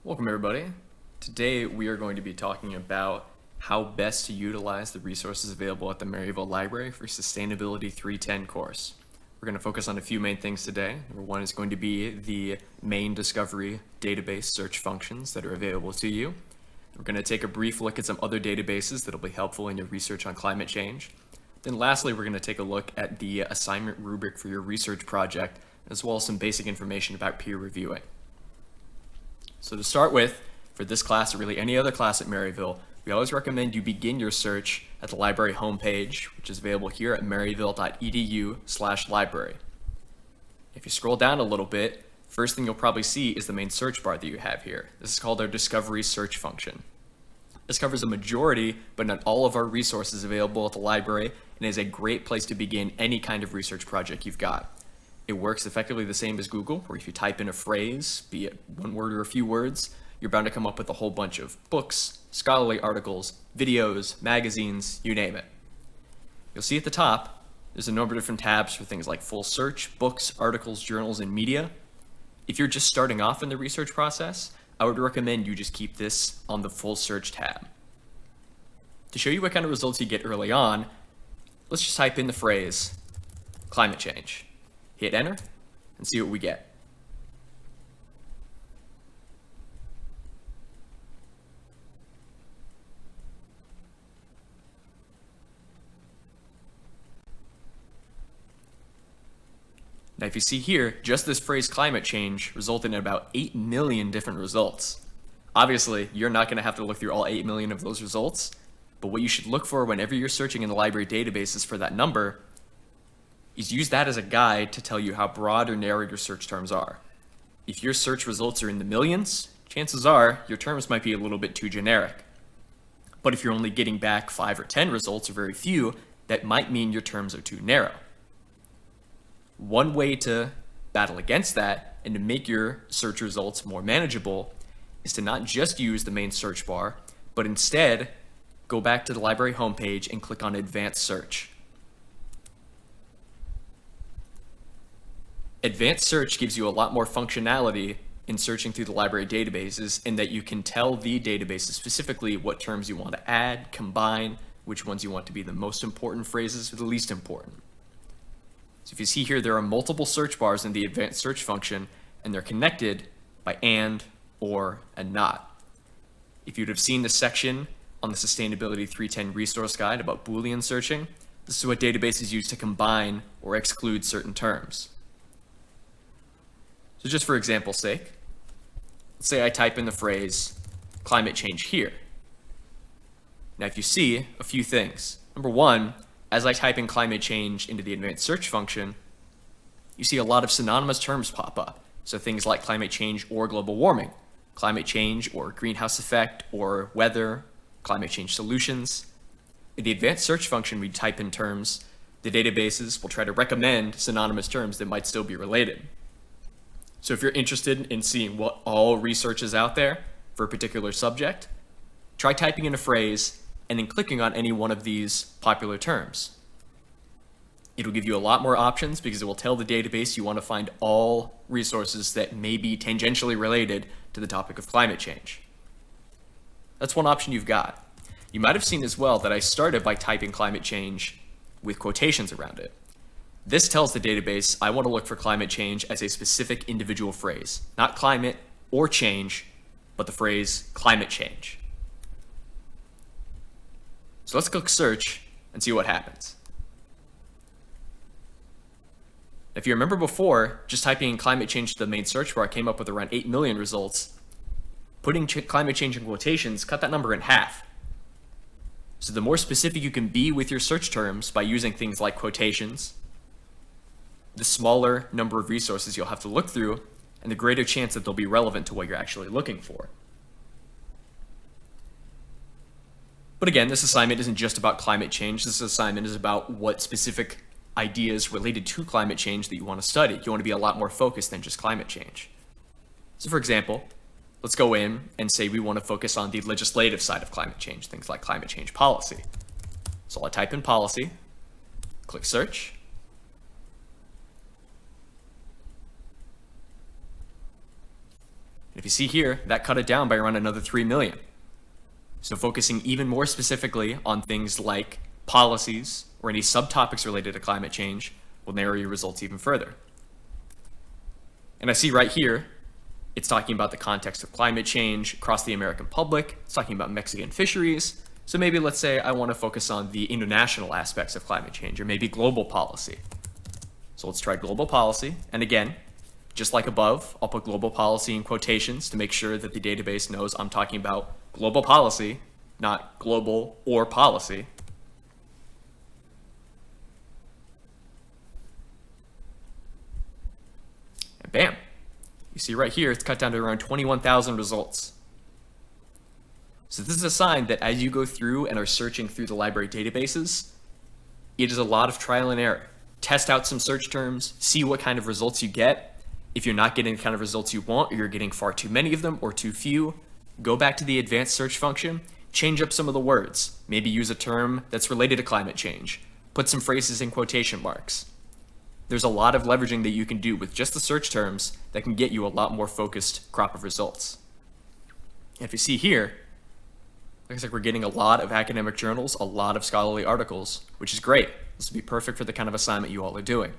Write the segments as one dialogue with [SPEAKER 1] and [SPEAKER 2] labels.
[SPEAKER 1] Welcome everybody. Today we are going to be talking about how best to utilize the resources available at the Maryville Library for Sustainability 310 course. We're going to focus on a few main things today. Number one is going to be the main discovery database search functions that are available to you. We're going to take a brief look at some other databases that will be helpful in your research on climate change. Then lastly, we're going to take a look at the assignment rubric for your research project, as well as some basic information about peer reviewing. So to start with, for this class or really any other class at Maryville, we always recommend you begin your search at the library homepage, which is available here at maryville.edu/library. If you scroll down a little bit, first thing you'll probably see is the main search bar that you have here. This is called our discovery search function. This covers a majority, but not all of our resources available at the library, and is a great place to begin any kind of research project you've got. It works effectively the same as Google, where if you type in a phrase, be it one word or a few words, you're bound to come up with a whole bunch of books, scholarly articles, videos, magazines, you name it. You'll see at the top, there's a number of different tabs for things like full search, books, articles, journals, and media. If you're just starting off in the research process, I would recommend you just keep this on the full search tab. To show you what kind of results you get early on, let's just type in the phrase climate change. Hit enter and see what we get. Now if you see here, just this phrase climate change resulted in about 8 million different results. Obviously, you're not going to have to look through all 8 million of those results, but what you should look for whenever you're searching in the library databases for that number is use that as a guide to tell you how broad or narrow your search terms are. If your search results are in the millions, chances are your terms might be a little bit too generic. But if you're only getting back 5 or 10 results or very few, that might mean your terms are too narrow. One way to battle against that and to make your search results more manageable is to not just use the main search bar, but instead go back to the library homepage and click on Advanced Search. Advanced Search gives you a lot more functionality in searching through the library databases in that you can tell the databases specifically what terms you want to add, combine, which ones you want to be the most important phrases or the least important. So if you see here, there are multiple search bars in the Advanced Search function, and they're connected by and, or, and not. If you'd have seen the section on the Sustainability 310 resource guide about Boolean searching, this is what databases use to combine or exclude certain terms. So just for example's sake, let's say I type in the phrase climate change here. Now if you see a few things. Number one, as I type in climate change into the advanced search function, you see a lot of synonymous terms pop up. So things like climate change or global warming, climate change or greenhouse effect or weather, climate change solutions. In the advanced search function, we type in terms. The databases will try to recommend synonymous terms that might still be related. So if you're interested in seeing what all research is out there for a particular subject, try typing in a phrase and then clicking on any one of these popular terms. It'll give you a lot more options because it will tell the database you want to find all resources that may be tangentially related to the topic of climate change. That's one option you've got. You might have seen as well that I started by typing climate change with quotations around it. This tells the database I want to look for climate change as a specific individual phrase, not climate or change, but the phrase climate change. So let's click search and see what happens. If you remember before, just typing in climate change to the main search bar came up with around 8 million results. Putting climate change in quotations cut that number in half. So the more specific you can be with your search terms by using things like quotations, the smaller number of resources you'll have to look through, and the greater chance that they'll be relevant to what you're actually looking for. But again, this assignment isn't just about climate change. This assignment is about what specific ideas related to climate change that you want to study. You want to be a lot more focused than just climate change. So for example, let's go in and say we want to focus on the legislative side of climate change, things like climate change policy. So I'll type in policy, click search, And if you see here, that cut it down by around another 3 million. So focusing even more specifically on things like policies or any subtopics related to climate change will narrow your results even further. And I see right here, it's talking about the context of climate change across the American public. It's talking about Mexican fisheries. So maybe let's say I want to focus on the international aspects of climate change, or maybe global policy. So let's try global policy. And again, just like above, I'll put global policy in quotations to make sure that the database knows I'm talking about global policy, not global or policy. And bam, you see right here, it's cut down to around 21,000 results. So this is a sign that as you go through and are searching through the library databases, it is a lot of trial and error. Test out some search terms, see what kind of results you get. If you're not getting the kind of results you want, or you're getting far too many of them or too few, go back to the advanced search function, change up some of the words, maybe use a term that's related to climate change, put some phrases in quotation marks. There's a lot of leveraging that you can do with just the search terms that can get you a lot more focused crop of results. And if you see here, looks like we're getting a lot of academic journals, a lot of scholarly articles, which is great. This would be perfect for the kind of assignment you all are doing.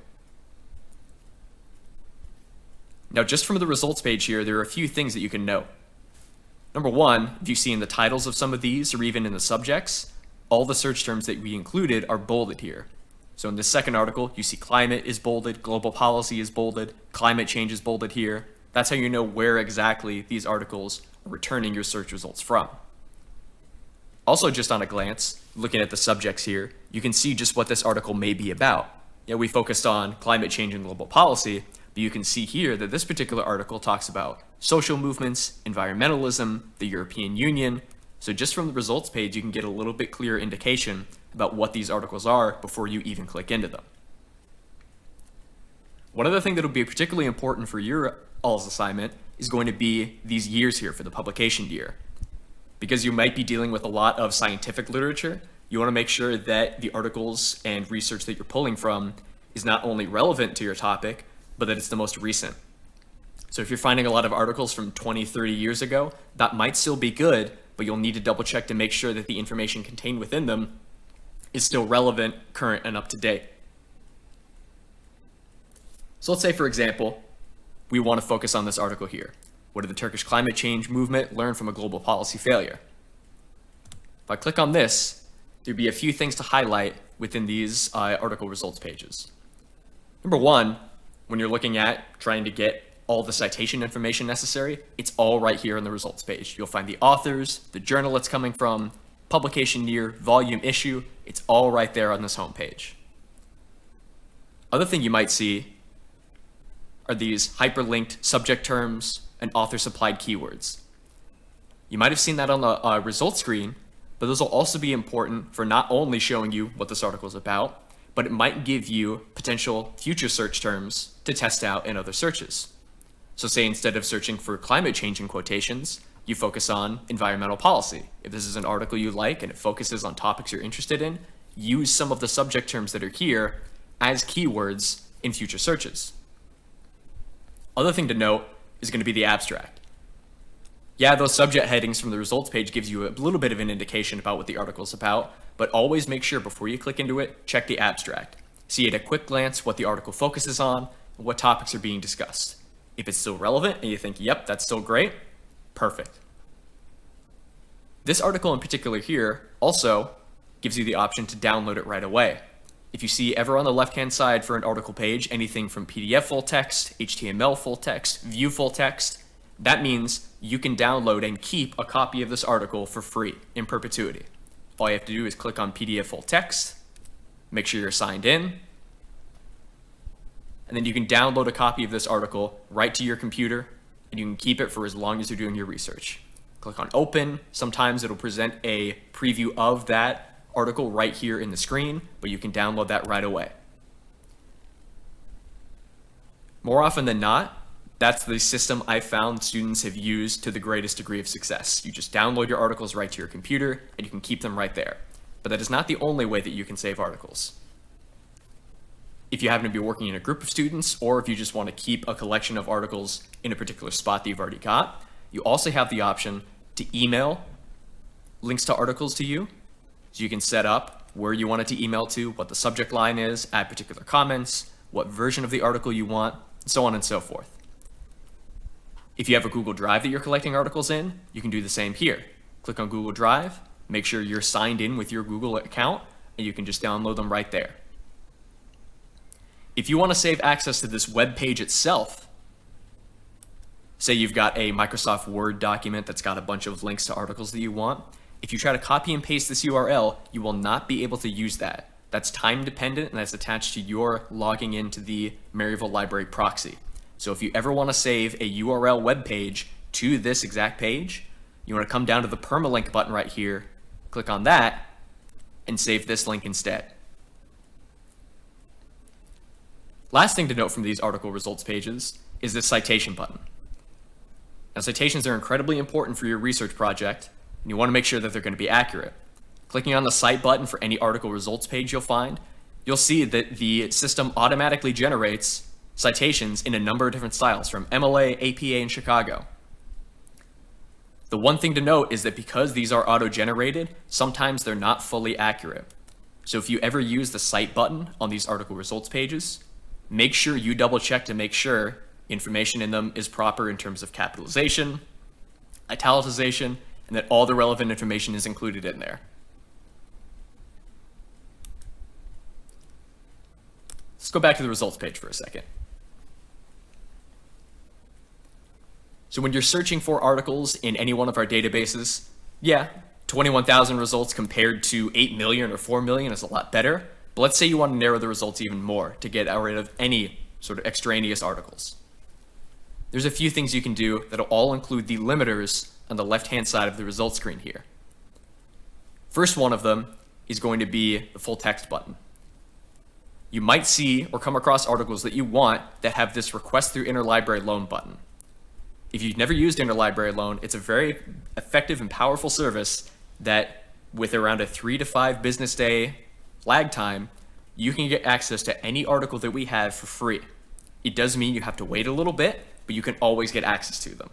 [SPEAKER 1] Now, just from the results page here, there are a few things that you can note. Number one, if you see in the titles of some of these, or even in the subjects, all the search terms that we included are bolded here. So in this second article, you see climate is bolded, global policy is bolded, climate change is bolded here. That's how you know where exactly these articles are returning your search results from. Also, just on a glance, looking at the subjects here, you can see just what this article may be about. Yeah, we focused on climate change and global policy, but you can see here that this particular article talks about social movements, environmentalism, the European Union. So just from the results page, you can get a little bit clearer indication about what these articles are before you even click into them. One other thing that will be particularly important for your all's assignment is going to be these years here for the publication year. Because you might be dealing with a lot of scientific literature, you want to make sure that the articles and research that you're pulling from is not only relevant to your topic, but that it's the most recent. So if you're finding a lot of articles from 20, 30 years ago, that might still be good, but you'll need to double check to make sure that the information contained within them is still relevant, current, and up to date. So let's say, for example, we want to focus on this article here. What did the Turkish climate change movement learn from a global policy failure? If I click on this, there'd be a few things to highlight within these article results pages. Number one, when you're looking at trying to get all the citation information necessary, it's all right here in the results page. You'll find the authors, the journal it's coming from, publication year, volume, issue. It's all right there on this homepage. Other thing you might see are these hyperlinked subject terms and author-supplied keywords. You might have seen that on the results screen, but those will also be important for not only showing you what this article is about, but it might give you potential future search terms to test out in other searches. So say instead of searching for climate change in quotations, you focus on environmental policy. If this is an article you like and it focuses on topics you're interested in, use some of the subject terms that are here as keywords in future searches. Other thing to note is going to be the abstract. Yeah, those subject headings from the results page gives you a little bit of an indication about what the article is about, but always make sure before you click into it, check the abstract. See at a quick glance what the article focuses on and what topics are being discussed. If it's still relevant and you think, yep, that's still great, perfect. This article in particular here also gives you the option to download it right away. If you see ever on the left-hand side for an article page, anything from PDF full text, HTML full text, view full text, that means you can download and keep a copy of this article for free in perpetuity. All you have to do is click on PDF full text, make sure you're signed in, and then you can download a copy of this article right to your computer, and you can keep it for as long as you're doing your research. Click on open. Sometimes it'll present a preview of that article right here in the screen, but you can download that right away. More often than not, that's the system I found students have used to the greatest degree of success. You just download your articles right to your computer and you can keep them right there. But that is not the only way that you can save articles. If you happen to be working in a group of students, or if you just want to keep a collection of articles in a particular spot that you've already got, you also have the option to email links to articles to you. So you can set up where you want it to email to, what the subject line is, add particular comments, what version of the article you want, and so on and so forth. If you have a Google Drive that you're collecting articles in, you can do the same here. Click on Google Drive, make sure you're signed in with your Google account, and you can just download them right there. If you want to save access to this web page itself, say you've got a Microsoft Word document that's got a bunch of links to articles that you want, if you try to copy and paste this URL, you will not be able to use that. That's time dependent, and that's attached to your logging into the Maryville Library proxy. So if you ever want to save a URL web page to this exact page, you want to come down to the permalink button right here, click on that, and save this link instead. Last thing to note from these article results pages is this citation button. Now, citations are incredibly important for your research project, and you want to make sure that they're going to be accurate. Clicking on the Cite button for any article results page you'll see that the system automatically generates citations in a number of different styles from MLA, APA, and Chicago. The one thing to note is that because these are auto-generated, sometimes they're not fully accurate. So if you ever use the Cite button on these article results pages, make sure you double check to make sure information in them is proper in terms of capitalization, italicization, and that all the relevant information is included in there. Let's go back to the results page for a second. So when you're searching for articles in any one of our databases, yeah, 21,000 results compared to 8 million or 4 million is a lot better. But let's say you want to narrow the results even more to get rid of any sort of extraneous articles. There's a few things you can do that'll all include the limiters on the left-hand side of the results screen here. First one of them is going to be the full text button. You might see or come across articles that you want that have this request through interlibrary loan button. If you've never used interlibrary loan, it's a very effective and powerful service that with around a 3 to 5 business day lag time, you can get access to any article that we have for free. It does mean you have to wait a little bit, but you can always get access to them.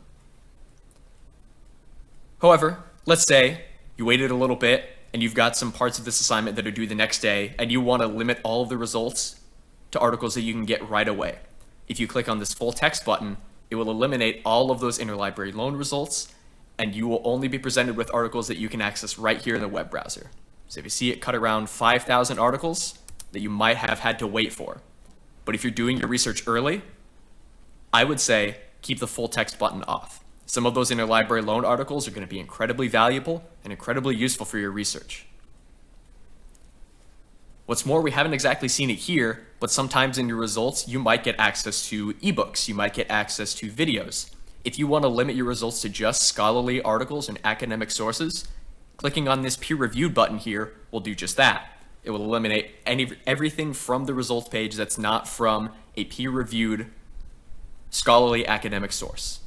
[SPEAKER 1] However, let's say you waited a little bit and you've got some parts of this assignment that are due the next day and you want to limit all of the results to articles that you can get right away. If you click on this full text button, it will eliminate all of those interlibrary loan results, and you will only be presented with articles that you can access right here in the web browser. So if you see it cut around 5,000 articles that you might have had to wait for. But if you're doing your research early, I would say keep the full text button off. Some of those interlibrary loan articles are going to be incredibly valuable and incredibly useful for your research. What's more, we haven't exactly seen it here, but sometimes in your results, you might get access to ebooks, you might get access to videos. If you want to limit your results to just scholarly articles and academic sources, clicking on this peer-reviewed button here will do just that. It will eliminate everything from the results page that's not from a peer-reviewed scholarly academic source.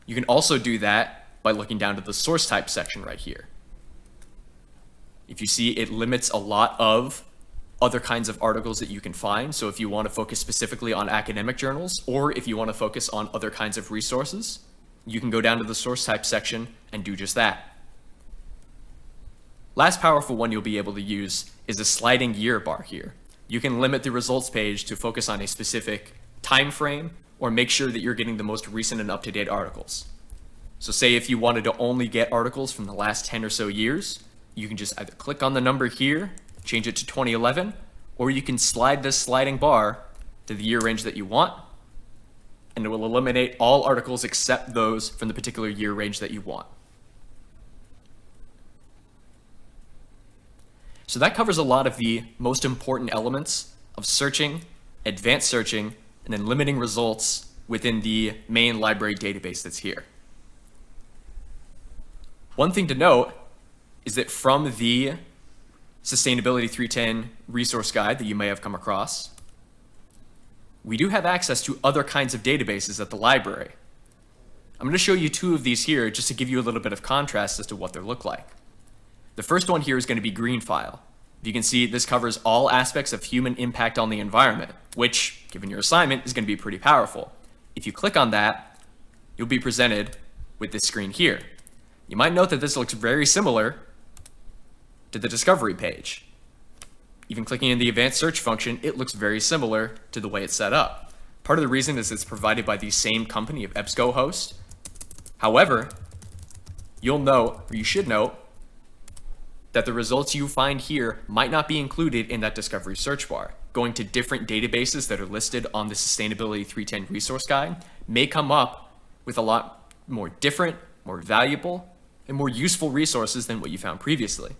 [SPEAKER 1] You can also do that by looking down to the source type section right here. If you see, it limits a lot of other kinds of articles that you can find. So if you want to focus specifically on academic journals, or if you want to focus on other kinds of resources, you can go down to the source type section and do just that. Last powerful one you'll be able to use is a sliding year bar here. You can limit the results page to focus on a specific time frame or make sure that you're getting the most recent and up-to-date articles. So say if you wanted to only get articles from the last 10 or so years, you can just either click on the number here, change it to 2011, or you can slide this sliding bar to the year range that you want, and it will eliminate all articles except those from the particular year range that you want. So that covers a lot of the most important elements of searching, advanced searching, and then limiting results within the main library database that's here. One thing to note is that from the Sustainability 310 resource guide that you may have come across, we do have access to other kinds of databases at the library. I'm going to show you two of these here just to give you a little bit of contrast as to what they look like. The first one here is going to be Greenfile. You can see this covers all aspects of human impact on the environment, which, given your assignment, is going to be pretty powerful. If you click on that, you'll be presented with this screen here. You might note that this looks very similar to the discovery page. Even clicking in the advanced search function, it looks very similar to the way it's set up. Part of the reason is it's provided by the same company of EBSCOhost. However, you'll note, or you should note, that the results you find here might not be included in that discovery search bar. Going to different databases that are listed on the Sustainability 310 resource guide may come up with a lot more different, more valuable, and more useful resources than what you found previously.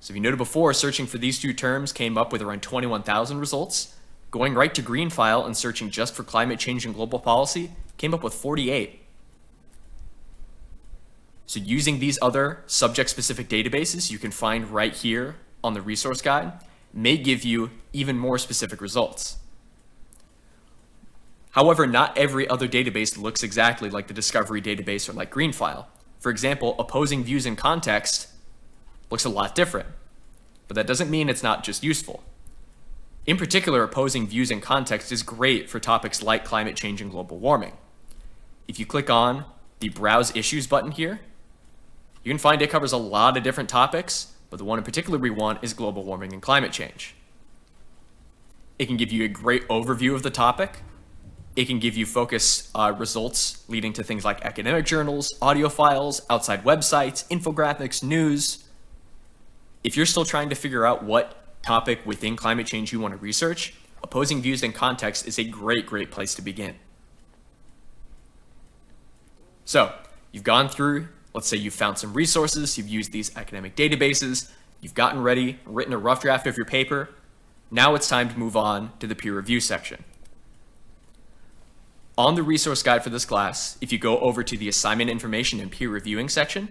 [SPEAKER 1] So if you noted before, searching for these two terms came up with around 21,000 results. Going right to Greenfile and searching just for climate change and global policy came up with 48. So using these other subject-specific databases you can find right here on the resource guide may give you even more specific results. However, not every other database looks exactly like the Discovery database or like Greenfile. For example, opposing views in context looks a lot different, but that doesn't mean it's not just useful. In particular, opposing views in context is great for topics like climate change and global warming. If you click on the Browse Issues button here, you can find it covers a lot of different topics, but the one in particular we want is global warming and climate change. It can give you a great overview of the topic. It can give you focus results leading to things like academic journals, audio files, outside websites, infographics, news. If you're still trying to figure out what topic within climate change you want to research, opposing views in context is a great place to begin. So you've gone through, let's say you've found some resources, you've used these academic databases, you've gotten ready, written a rough draft of your paper. Now it's time to move on to the peer review section. On the resource guide for this class, if you go over to the assignment information and peer reviewing section,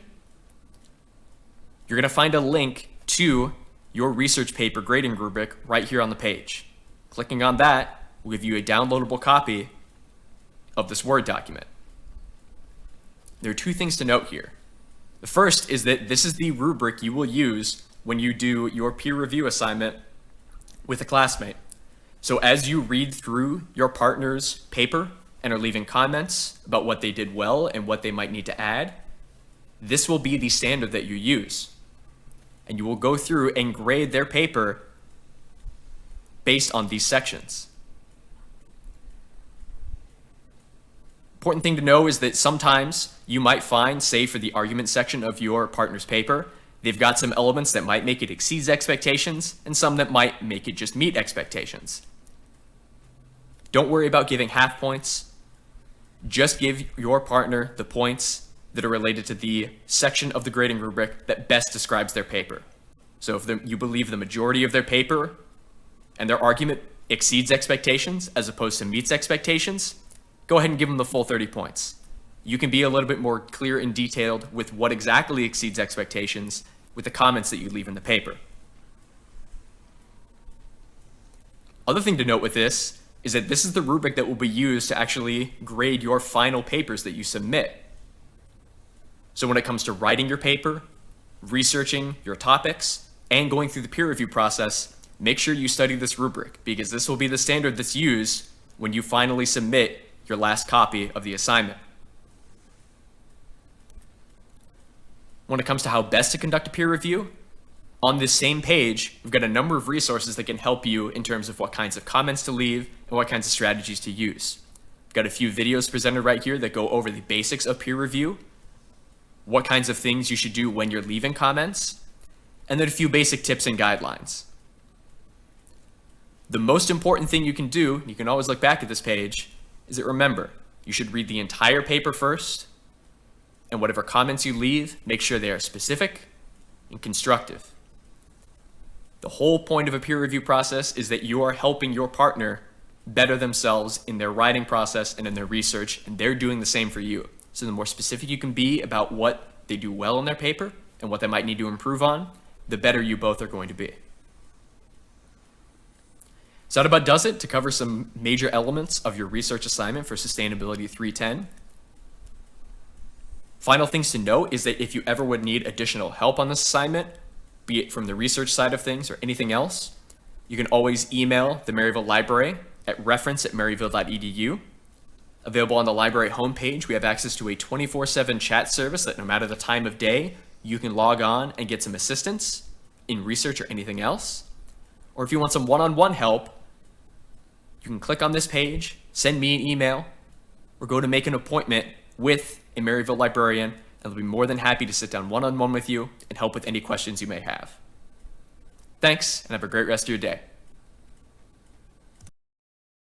[SPEAKER 1] you're going to find a link to your research paper grading rubric right here on the page. Clicking on that will give you a downloadable copy of this Word document. There are two things to note here. The first is that this is the rubric you will use when you do your peer review assignment with a classmate. So as you read through your partner's paper and are leaving comments about what they did well and what they might need to add, this will be the standard that you use. And you will go through and grade their paper based on these sections. Important thing to know is that sometimes you might find, say for the argument section of your partner's paper, they've got some elements that might make it exceed expectations and some that might make it just meet expectations. Don't worry about giving half points. Just give your partner the points that are related to the section of the grading rubric that best describes their paper. So if you believe the majority of their paper and their argument exceeds expectations as opposed to meets expectations, go ahead and give them the full 30 points. You can be a little bit more clear and detailed with what exactly exceeds expectations with the comments that you leave in the paper. Other thing to note with this is that this is the rubric that will be used to actually grade your final papers that you submit. So when it comes to writing your paper, researching your topics, and going through the peer review process, make sure you study this rubric because this will be the standard that's used when you finally submit your last copy of the assignment. When it comes to how best to conduct a peer review, on this same page, we've got a number of resources that can help you in terms of what kinds of comments to leave and what kinds of strategies to use. We've got a few videos presented right here that go over the basics of peer review, what kinds of things you should do when you're leaving comments, and then a few basic tips and guidelines. The most important thing you can do, you can always look back at this page, is that remember, you should read the entire paper first, and whatever comments you leave, make sure they are specific and constructive. The whole point of a peer review process is that you are helping your partner better themselves in their writing process and in their research, and they're doing the same for you. So the more specific you can be about what they do well in their paper and what they might need to improve on, the better you both are going to be. So that about does it to cover some major elements of your research assignment for Sustainability 310. Final things to note is that if you ever would need additional help on this assignment, be it from the research side of things or anything else, you can always email the Maryville Library at reference@maryville.edu. Available on the library homepage, we have access to a 24/7 chat service that no matter the time of day, you can log on and get some assistance in research or anything else. Or if you want some one-on-one help, you can click on this page, send me an email, or go to make an appointment with a Maryville librarian, and they'll be more than happy to sit down one-on-one with you and help with any questions you may have. Thanks, and have a great rest of your day.